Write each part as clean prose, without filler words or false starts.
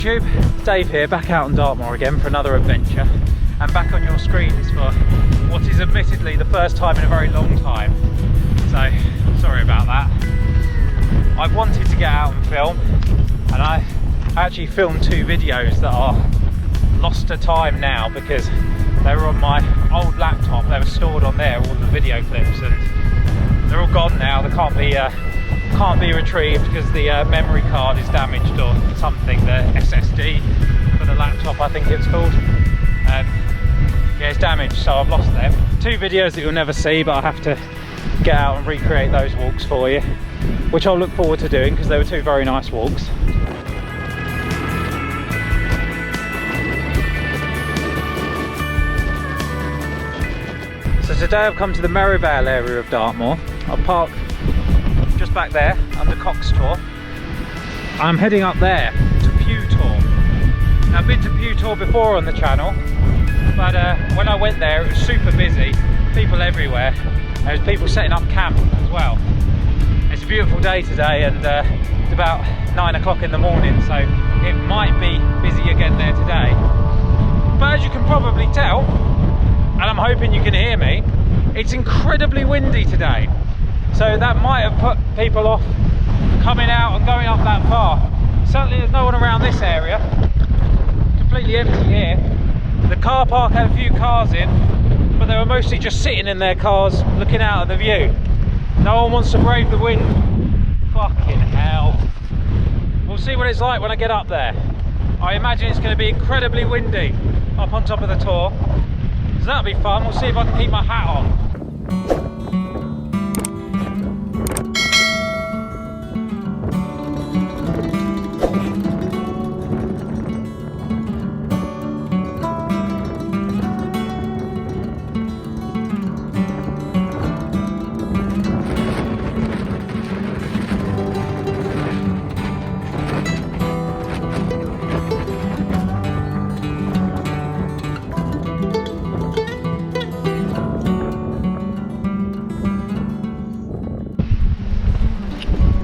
YouTube, Dave here, back out on Dartmoor again for another adventure, and back on your screens for what is admittedly the first time in a very long time, so sorry about that. I've wanted to get out and film, and I actually filmed 2 videos that are lost to time now because they were on my old laptop. They were stored on there, all the video clips, and they're all gone now. They can't be retrieved because the memory card is damaged or something, the SSD for the laptop I think it's called. Yeah, it's damaged, so I've lost them. 2 videos that you'll never see, but I have to get out and recreate those walks for you, which I'll look forward to doing because they were 2 very nice walks. So today I've come to the Merivale area of Dartmoor. I'll park just back there under Tor. I'm heading up there to Pew Tor. Now, I've been to Pew Tor before on the channel, but when I went there it was super busy, people everywhere. There was people setting up camp as well. It's a beautiful day today, and it's about 9 o'clock in the morning, so it might be busy again there today. But as you can probably tell, and I'm hoping you can hear me, it's incredibly windy today. So that might have put people off coming out and going up that far. Certainly there's no one around this area. Completely empty here. The car park had a few cars in, but they were mostly just sitting in their cars looking out at the view. No one wants to brave the wind. Fucking hell. We'll see what it's like when I get up there. I imagine it's going to be incredibly windy up on top of the Tor. So that'll be fun. We'll see if I can keep my hat on.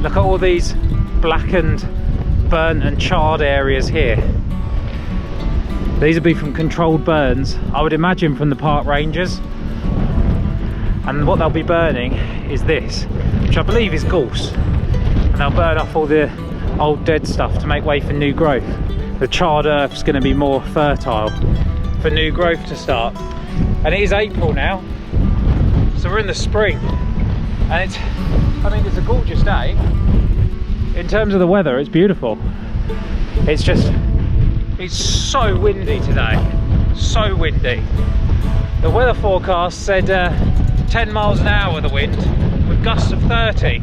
Look at all these blackened, burnt and charred areas here. These would be from controlled burns, I would imagine from the park rangers. And what they'll be burning is this, which I believe is gorse. And they'll burn off all the old dead stuff to make way for new growth. The charred earth's going to be more fertile for new growth to start. And it is April now, so we're in the spring. And it's a gorgeous day. In terms of the weather, it's beautiful. It's so windy today. So windy. The weather forecast said 10 miles an hour the wind, with gusts of 30.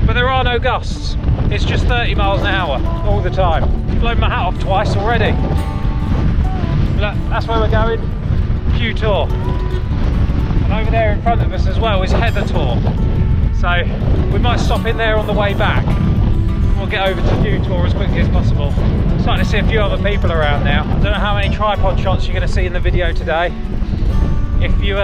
But there are no gusts. It's just 30 miles an hour all the time. I've blown my hat off twice already. Look, that's where we're going. Pew Tor. And over there in front of us as well is Feather Tor. So we might stop in there on the way back. We'll get over to Pew Tor as quickly as possible. Starting to see a few other people around now. I don't know how many tripod shots you're going to see in the video today. If you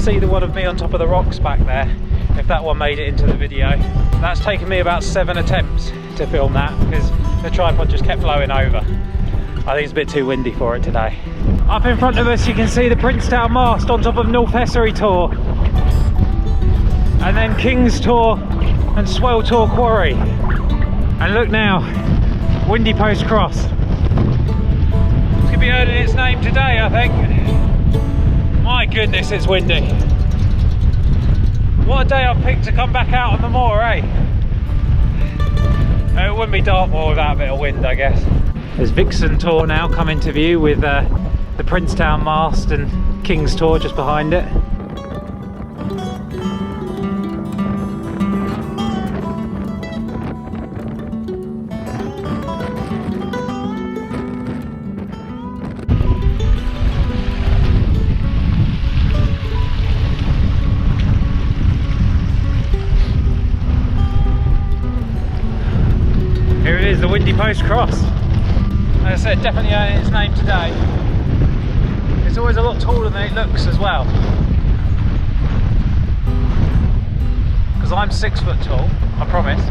see the one of me on top of the rocks back there, if that one made it into the video, that's taken me about 7 attempts to film that because the tripod just kept blowing over. I think it's a bit too windy for it today. Up in front of us you can see the Princetown mast on top of North Feather Tor, and then King's Tor and Swell Tor Quarry. And look now, Windy Post Cross. It's going to be earning its name today, I think. My goodness, it's windy. What a day I've picked to come back out on the moor, eh? It wouldn't be Dartmoor without a bit of wind, I guess. There's Vixen Tor now come into view with the Princetown mast and King's Tor just behind it. Here it is, the Windy Post Cross. As I said, definitely earning its name today. It's always a lot taller than it looks as well. Because I'm 6 foot tall, I promise.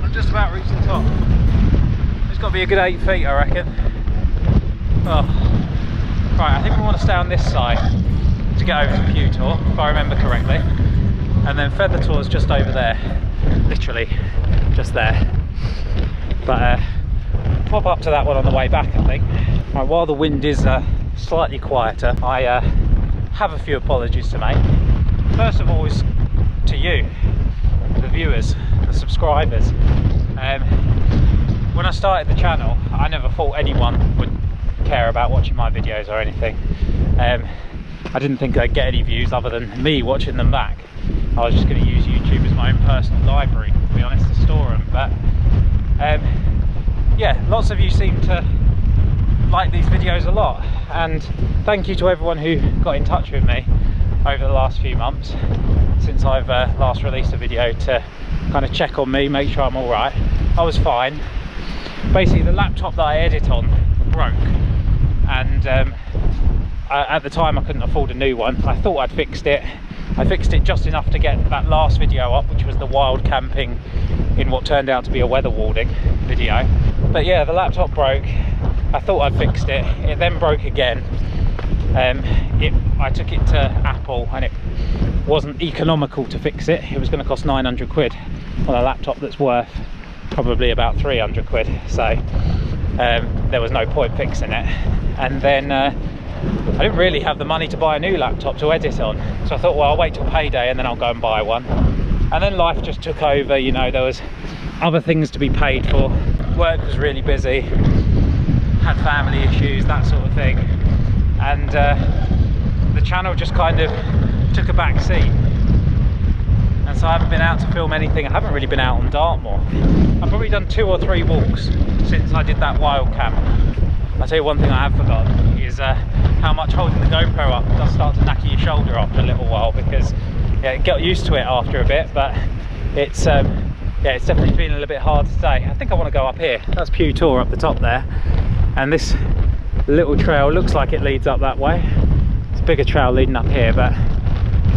And Just about reached the top. It's got to be a good 8 feet, I reckon. Oh. Right, I think we want to stay on this side to get over to Pew Tor, if I remember correctly. And then Feather Tor is just over there, literally just there. But pop up to that one on the way back, I think. Right, while the wind is slightly quieter, I have a few apologies to make. First of all is to you, the viewers, the subscribers. When I started the channel, I never thought anyone would care about watching my videos or anything. I didn't think I'd get any views other than me watching them back. I was just going to use YouTube as my own personal library, to be honest, to store them. But yeah, lots of you seem to like these videos a lot, and thank you to everyone who got in touch with me over the last few months since I've last released a video to kind of check on me, make sure I'm all right. I was fine. Basically, the laptop that I edit on broke, and at the time I couldn't afford a new one. I thought I'd fixed it. I fixed it just enough to get that last video up, which was the wild camping in what turned out to be a weather warding video. But yeah, the laptop broke. I thought I'd fixed it. It then broke again. I took it to Apple and it wasn't economical to fix it. It was going to cost 900 quid on a laptop that's worth probably about 300 quid. So there was no point fixing it. And then I didn't really have the money to buy a new laptop to edit on. So I thought, well, I'll wait till payday and then I'll go and buy one. And then life just took over, you know, there was other things to be paid for. Work was really busy, had family issues, that sort of thing. And the channel just kind of took a back seat. And so I haven't been out to film anything. I haven't really been out on Dartmoor. I've probably done 2 or 3 walks since I did that wild camp. I'll tell you one thing I have forgotten is how much holding the GoPro up does start to knacker your shoulder after a little while, because yeah, get used to it after a bit, but it's yeah, it's definitely feeling a little bit hard today. I think I want to go up here. That's Pew Tor up the top there, and this little trail looks like it leads up that way. It's a bigger trail leading up here, but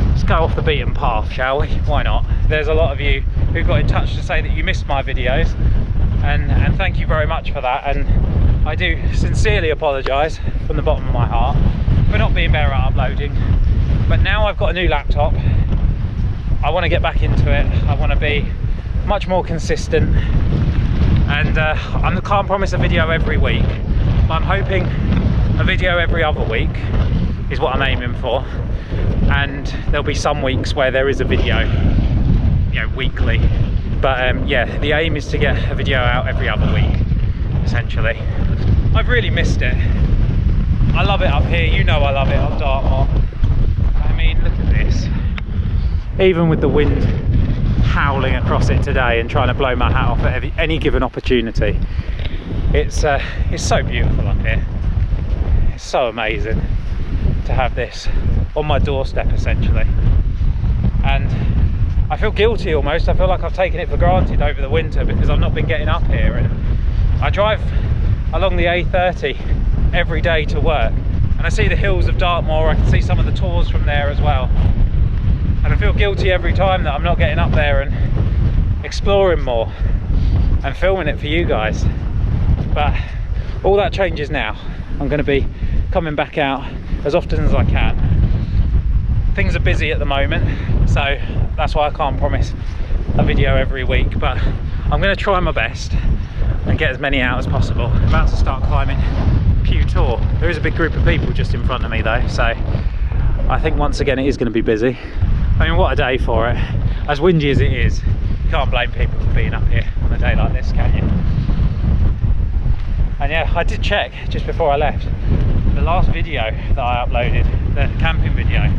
let's go off the beaten path, shall we? Why not? There's a lot of you who got in touch to say that you missed my videos, and thank you very much for that. And I do sincerely apologise from the bottom of my heart for not being better at uploading. But now I've got a new laptop, I want to get back into it. I want to be much more consistent, and I can't promise a video every week, but I'm hoping a video every other week is what I'm aiming for. And there'll be some weeks where there is a video, you know, weekly. But yeah, the aim is to get a video out every other week, essentially. I've really missed it. I love it up here, you know I love it on Dartmoor. I mean, look at this. Even with the wind howling across it today and trying to blow my hat off at any given opportunity, it's so beautiful up here. It's so amazing to have this on my doorstep, essentially. And I feel guilty almost. I feel like I've taken it for granted over the winter because I've not been getting up here. And I drive along the A30 every day to work, and I see the hills of Dartmoor. I can see some of the tors from there as well, and I feel guilty every time that I'm not getting up there and exploring more and filming it for you guys. But all that changes now. I'm going to be coming back out as often as I can. Things are busy at the moment, so that's why I can't promise a video every week, but I'm going to try my best and get as many out as possible. I'm about to start climbing Pew Tor. There is a big group of people just in front of me though, so I think once again it is going to be busy. I mean, what a day for it. As windy as it is, you can't blame people for being up here on a day like this, can you? And yeah, I did check just before I left. The last video that I uploaded, the camping video,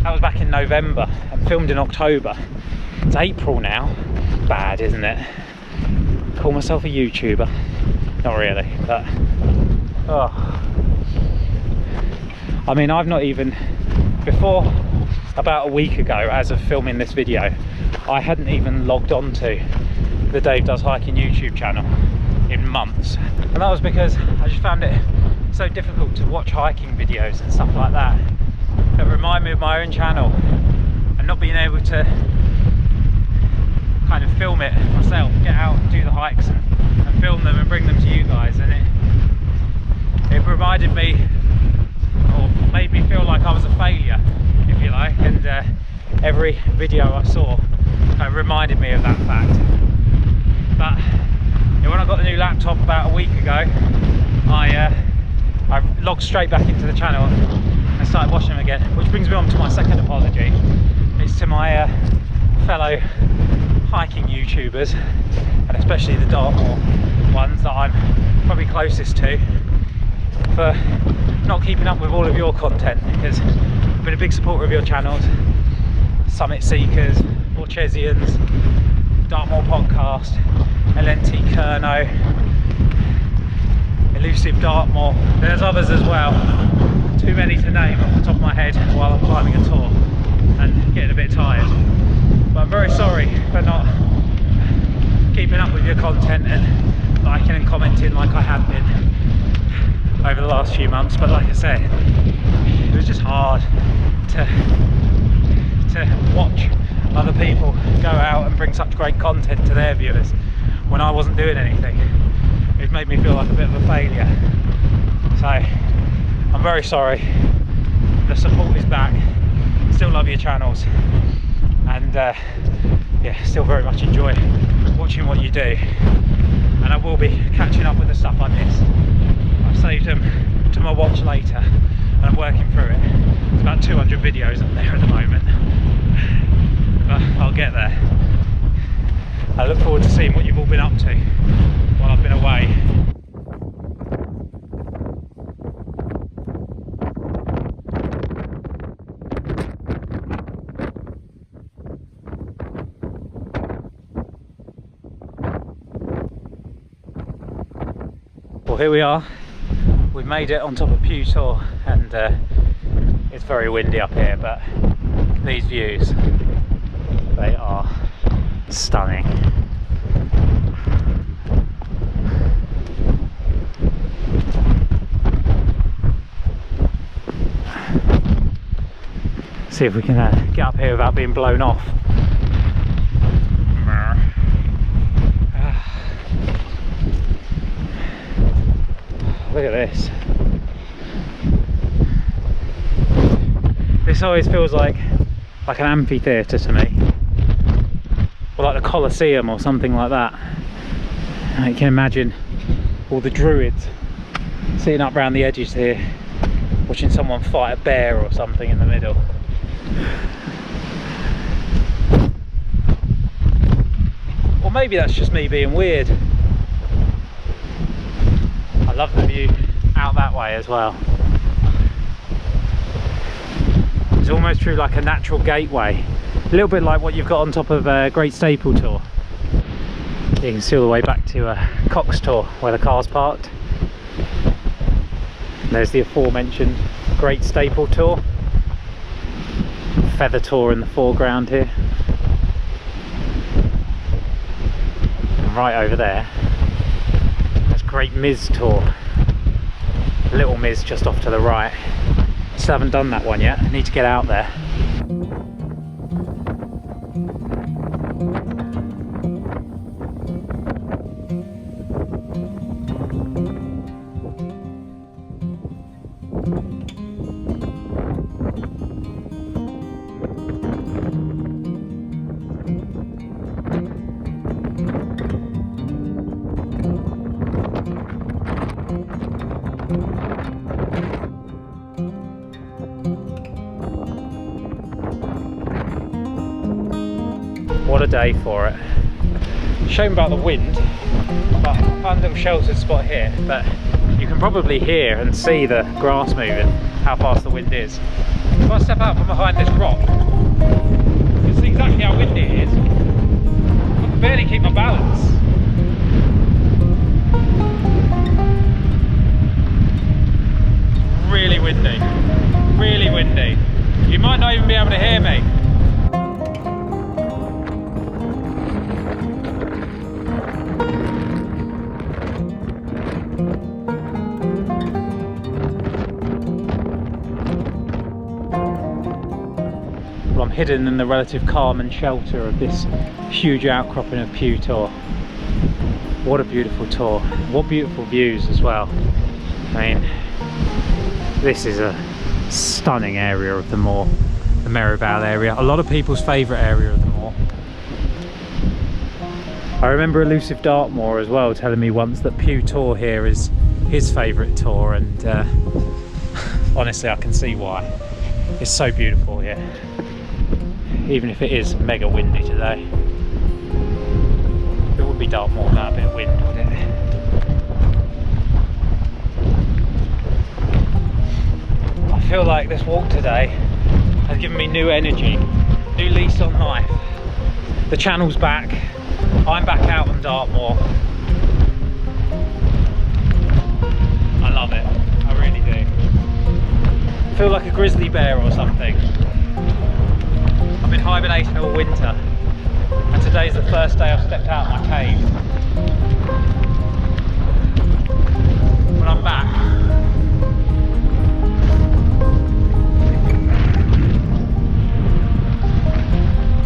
that was back in November and filmed in October. It's April now. Bad, isn't it? Call myself a YouTuber. Not really, but oh. I mean, I've not even, before about a week ago, as of filming this video, I hadn't even logged on to the Dave Does Hiking YouTube channel in months. And that was because I just found it so difficult to watch hiking videos and stuff like that remind me of my own channel, and not being able to kind of film it myself, get out and do the hikes and film them and bring them to you guys. And it reminded me, or made me feel like I was a failure, if you like, and every video I saw reminded me of that fact. But when I got the new laptop about a week ago, I logged straight back into the channel and started watching them again, which brings me on to my second apology. It's to my fellow hiking YouTubers, and especially the Dartmoor ones that I'm probably closest to, for not keeping up with all of your content, because I've been a big supporter of your channels. Summit Seekers, Morchesians, Dartmoor Podcast, LNT Kerno, Elusive Dartmoor. There's others as well, too many to name off the top of my head while I'm climbing a tour and getting a bit tired. But I'm very sorry for not keeping up with your content and liking and commenting like I have been over the last few months. But like I said, it was just hard to watch other people go out and bring such great content to their viewers when I wasn't doing anything. It made me feel like a bit of a failure. So I'm very sorry. The support is back. Still love your channels, and yeah, still very much enjoy watching what you do. And I will be catching up with the stuff I missed. I've saved them to my watch later, and I'm working through it. There's about 200 videos up there at the moment, but I'll get there. I look forward to seeing what you've all been up to while I've been away. Well, here we are. We've made it on top of Pew Tor, and it's very windy up here, but these views, they are stunning. See if we can get up here without being blown off. Look at this. This always feels like an amphitheatre to me, or like the Colosseum or something like that. You can imagine all the druids sitting up around the edges here, watching someone fight a bear or something in the middle. Or maybe that's just me being weird. I love the view out that way as well. It's almost through like a natural gateway, a little bit like what you've got on top of Great Staple Tor. You can see all the way back to Cox Tor where the car's parked. There's the aforementioned Great Staple Tor. Feather Tor in the foreground here. And right over there, that's Great Miz Tor. Little Miz just off to the right. Still haven't done that one yet. I need to get out there. What a day for it. Shame about the wind, but I found a little sheltered spot here, but you can probably hear and see the grass moving, how fast the wind is. If I step out from behind this rock, you can see exactly how windy it is. I can barely keep my balance. Really windy, really windy. You might not even be able to hear me. Hidden in the relative calm and shelter of this huge outcropping of Pew Tor. What a beautiful tour. What beautiful views as well. I mean, this is a stunning area of the moor, the Merivale area. A lot of people's favourite area of the moor. I remember Elusive Dartmoor as well telling me once that Pew Tor here is his favourite tour, and honestly I can see why. It's so beautiful here, even if it is mega windy today. It would be Dartmoor without a bit of wind, would it? I feel like this walk today has given me new energy, new lease on life. The channel's back, I'm back out on Dartmoor. I love it, I really do. I feel like a grizzly bear or something. I've been hibernating all winter, and today's the first day I've stepped out of my cave. When I'm back,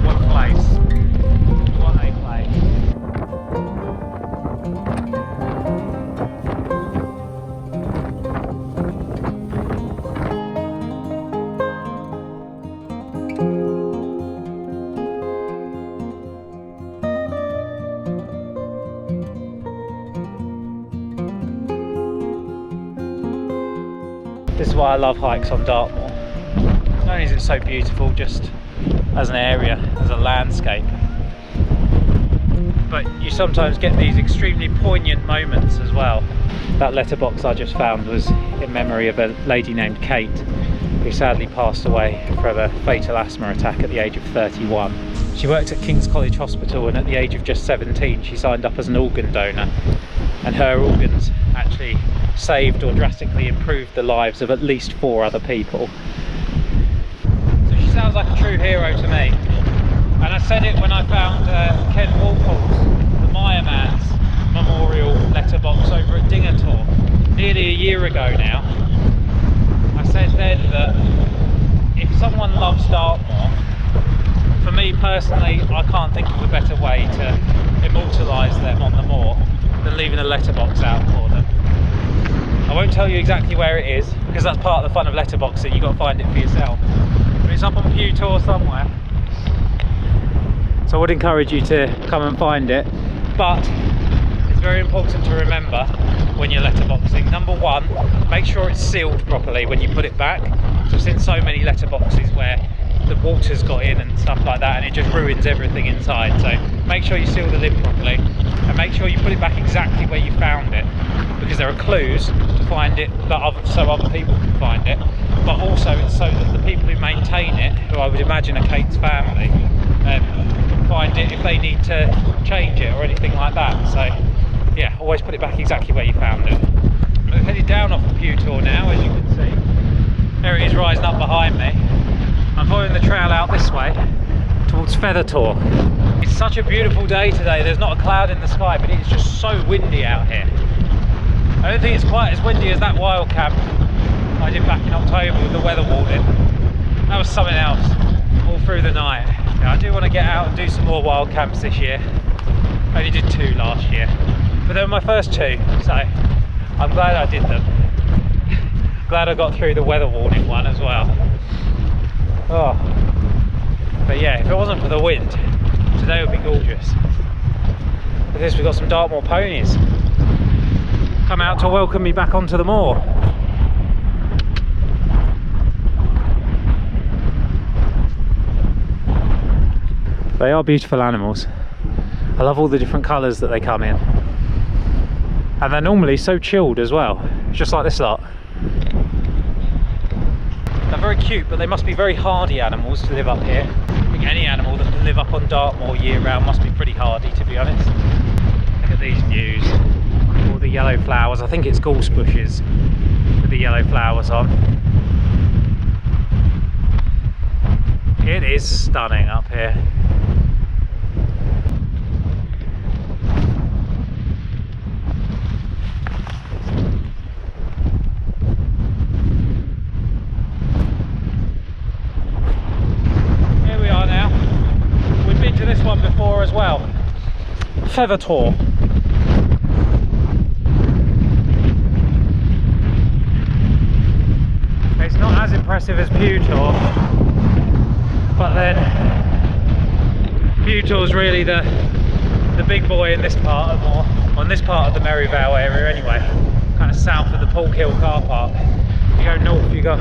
what a place. What a place. This is why I love hikes on Dartmoor. Not only is it so beautiful just as an area, as a landscape, but you sometimes get these extremely poignant moments as well. That letterbox I just found was in memory of a lady named Kate, who sadly passed away from a fatal asthma attack at the age of 31. She worked at King's College Hospital, and at the age of just 17 she signed up as an organ donor, and her organs actually saved or drastically improved the lives of at least 4 other people. So she sounds like a true hero to me. And I said it when I found Ken Walpole's, the Man's memorial letterbox over at Feather Tor nearly a year ago now. I said then that if someone loves Dartmoor, for me personally, I can't think of a better way to immortalise them on the moor than leaving a letterbox out for them. I won't tell you exactly where it is, because that's part of the fun of letterboxing, you've got to find it for yourself. But it's up on Pew Tor somewhere. So I would encourage you to come and find it. But it's very important to remember when you're letterboxing. Number one, make sure it's sealed properly when you put it back. So I've seen so many letterboxes where the water's got in and stuff like that, and it just ruins everything inside. So make sure you seal the lid properly, and make sure you put it back exactly where you found it, because there are clues to find it so other people can find it, but also it's so that the people who maintain it, who I would imagine are Kate's family, can find it if they need to change it or anything like that. So yeah, always put it back exactly where you found it. We're headed down off the Pew Tor now, as you can see. There it is rising up behind me. I'm following the trail out this way towards Feather Tor. It's such a beautiful day today. There's not a cloud in the sky, but it's just so windy out here. I don't think it's quite as windy as that wild camp I did back in October with the weather warning. That was something else, all through the night. Yeah, I do want to get out and do some more wild camps this year. I only did 2 last year, but they were my first 2, so I'm glad I did them. Glad I got through the weather warning one as well. Oh, but yeah, if it wasn't for the wind, today would be gorgeous. With this, we've got some Dartmoor ponies come out to welcome me back onto the moor. They are beautiful animals. I love all the different colours that they come in, and they're normally so chilled as well, just like this lot. They're very cute, but they must be very hardy animals to live up here. I think any animal that can live up on Dartmoor year round must be pretty hardy, to be honest. Look at these views. All the yellow flowers. I think it's gorse bushes with the yellow flowers on. It is stunning up here. Here we are now. We've been to this one before as well. Feather Tor. It's not as impressive as Pew Tor, but then Pew Tor's really the big boy in this part of MOOR, on this part of the Merivale area anyway, kind of south of the Pork Hill car park. You go north, you got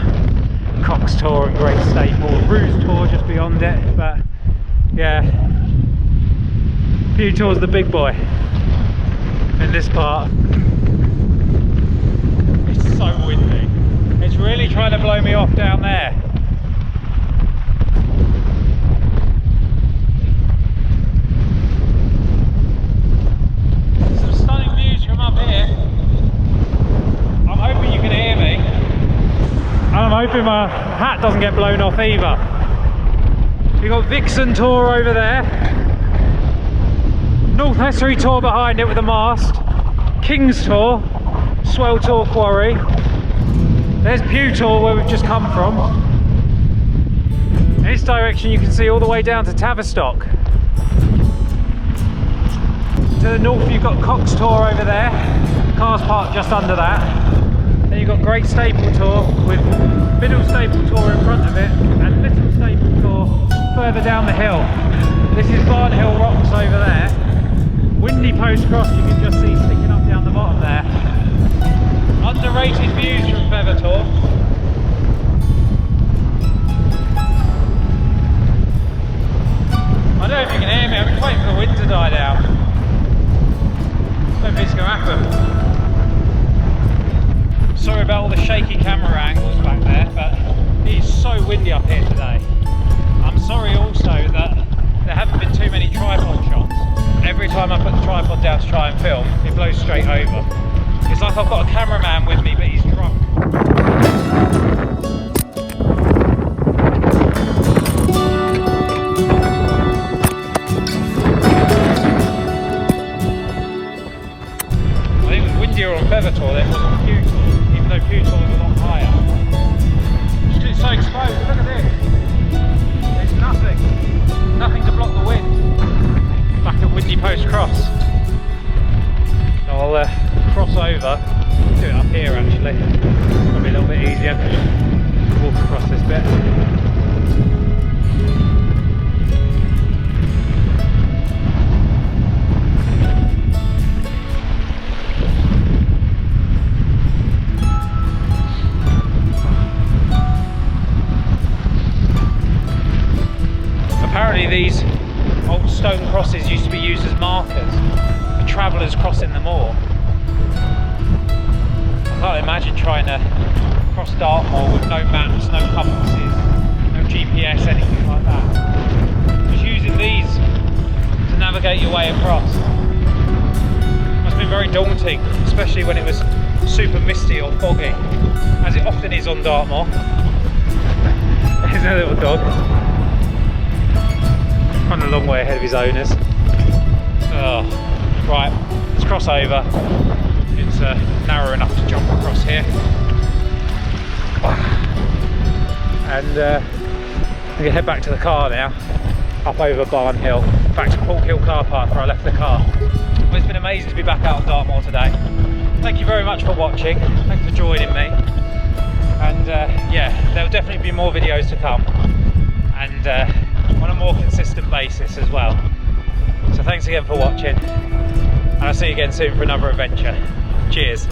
Cox Tor and Great Staple, Ruse Tor just beyond it, but yeah, Pew Tor's the big boy in this part. It's so windy. It's really trying to blow me off down there. Some stunning views from up here. I'm hoping you can hear me. And I'm hoping my hat doesn't get blown off either. You've got Vixen Tor over there. North Estuary Tor behind it with a mast. King's Tor. Swell Tor Quarry. There's Pew Tor where we've just come from. In this direction you can see all the way down to Tavistock. To the north you've got Cox Tor over there. Cars parked just under that. Then you've got Great Staple Tor with Middle Staple Tor in front of it and Little Staple Tor further down the hill. This is Barn Hill Rocks over there. Windy Post Cross you can just see sticking up down the bottom there. Underrated views from Feather Tor. I don't know if you can hear me, I'm just waiting for the wind to die down. I don't think it's going to happen. Sorry about all the shaky camera angles back there, but it is so windy up here today. I'm sorry also that there haven't been too many tripod shots. Every time I put the tripod down to try and film, it blows straight over. It's like I've got a cameraman with me, but he's drunk. I think it was windier on Feather Tor than it was on Pew Tor, even though Pew Tor was a lot higher. Just 'cause it's so exposed, look at this. There's nothing to block the wind. Back at Windy Post Cross. So I'll cross over, do it up here actually, probably a little bit easier, walk across this bit. Apparently these old stone crosses used to be used as markers for travellers crossing the moor. I can't imagine trying to cross Dartmoor with no maps, no compasses, no GPS, anything like that. Just using these to navigate your way across. Must have been very daunting, especially when it was super misty or foggy, as it often is on Dartmoor. There's a little dog. Run a long way ahead of his owners. Oh, right, let's cross over. It's narrow enough to jump across here. And I'm going to head back to the car now, up over Barn Hill, back to Pork Hill car park where I left the car. Well, it's been amazing to be back out on Dartmoor today. Thank you very much for watching, thanks for joining me. And yeah, there'll definitely be more videos to come. And on a more consistent basis as well. So thanks again for watching, and I'll see you again soon for another adventure. Cheers.